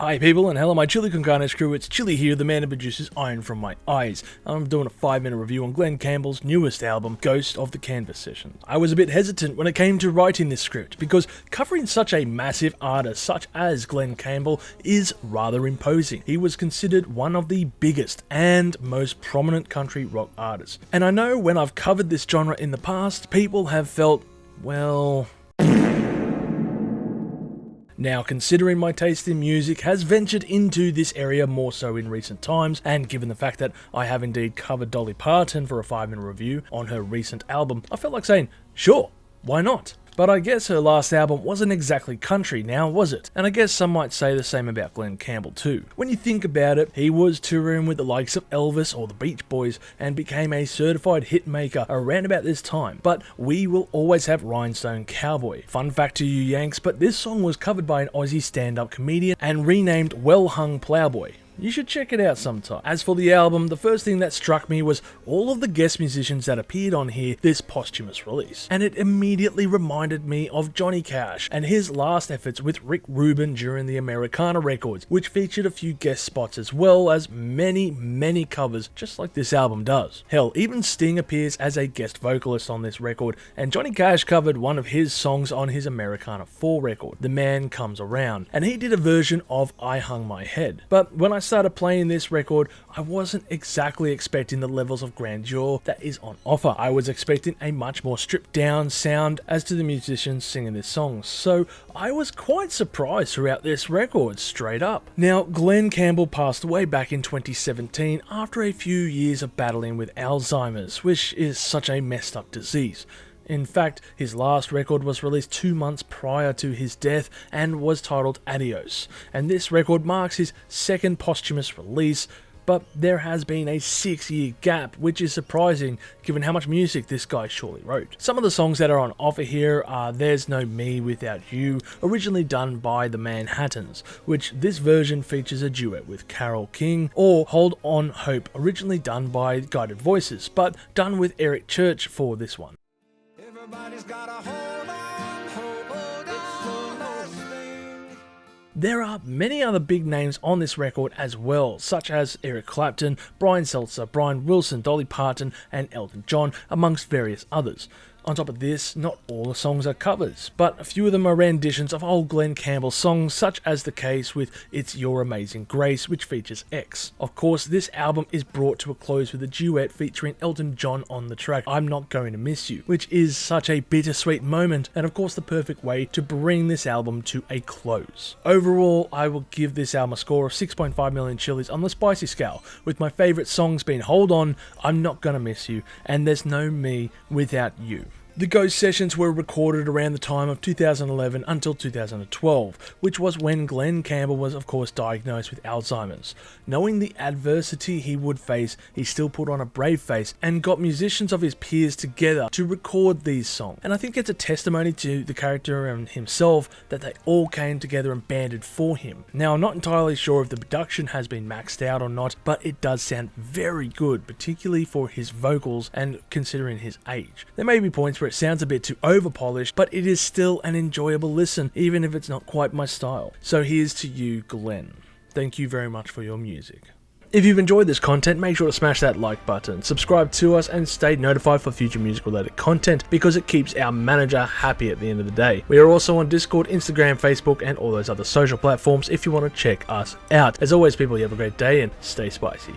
Hi people, and hello my Chili Con Carnes crew, it's Chili here, the man who produces Iron From My Eyes. I'm doing a 5-minute review on Glen Campbell's newest album, Ghost of the Canvas Sessions. I was a bit hesitant when it came to writing this script, because covering such a massive artist such as Glen Campbell is rather imposing. He was considered one of the biggest and most prominent country rock artists. And I know when I've covered this genre in the past, people have felt, well... Now, considering my taste in music has ventured into this area more so in recent times, and given the fact that I have indeed covered Dolly Parton for a 5-minute review on her recent album, I felt like saying, sure, why not? But I guess her last album wasn't exactly country now, was it? And I guess some might say the same about Glen Campbell too. When you think about it, he was touring with the likes of Elvis or the Beach Boys and became a certified hit maker around about this time. But we will always have Rhinestone Cowboy. Fun fact to you Yanks, but this song was covered by an Aussie stand-up comedian and renamed Well Hung Plowboy. You should check it out sometime. As for the album, the first thing that struck me was all of the guest musicians that appeared on here this posthumous release. And it immediately reminded me of Johnny Cash and his last efforts with Rick Rubin during the Americana records, which featured a few guest spots as well as many covers, just like this album does. Hell, even Sting appears as a guest vocalist on this record, and Johnny Cash covered one of his songs on his Americana 4 record, The Man Comes Around, and he did a version of I Hung My Head. But when I started playing this record, I wasn't exactly expecting the levels of grandeur that is on offer. I was expecting a much more stripped down sound as to the musicians singing this song, so I was quite surprised throughout this record, straight up. Now, Glen Campbell passed away back in 2017 after a few years of battling with Alzheimer's, which is such a messed up disease. In fact, his last record was released 2 months prior to his death and was titled Adios, and this record marks his second posthumous release, but there has been a 6-year gap, which is surprising given how much music this guy surely wrote. Some of the songs that are on offer here are There's No Me Without You, originally done by the Manhattans, which this version features a duet with Carole King, or Hold On Hope, originally done by Guided Voices, but done with Eric Church for this one. Everybody's gotta hold on, hold on. There are many other big names on this record as well, such as Eric Clapton, Brian Seltzer, Brian Wilson, Dolly Parton, and Elton John, amongst various others. On top of this, not all the songs are covers, but a few of them are renditions of old Glen Campbell songs, such as the case with It's Your Amazing Grace, which features X. Of course, this album is brought to a close with a duet featuring Elton John on the track I'm Not Going to Miss You, which is such a bittersweet moment, and of course the perfect way to bring this album to a close. Overall, I will give this album a score of 6.5 million chilies on the spicy scale, with my favourite songs being Hold On, I'm Not Gonna Miss You, and There's No Me Without You. The Ghost sessions were recorded around the time of 2011 until 2012, which was when Glen Campbell was of course diagnosed with Alzheimer's. Knowing the adversity he would face, he still put on a brave face and got musicians of his peers together to record these songs. And I think it's a testimony to the character and himself that they all came together and banded for him. Now, I'm not entirely sure if the production has been maxed out or not, but it does sound very good, particularly for his vocals and considering his age. There may be points where it sounds a bit too over-polished, but it is still an enjoyable listen, even if it's not quite my style. So here's to you, Glen. Thank you very much for your music. If you've enjoyed this content, make sure to smash that like button, subscribe to us, and stay notified for future music-related content, because it keeps our manager happy at the end of the day. We are also on Discord, Instagram, Facebook, and all those other social platforms if you want to check us out. As always, people, you have a great day and stay spicy.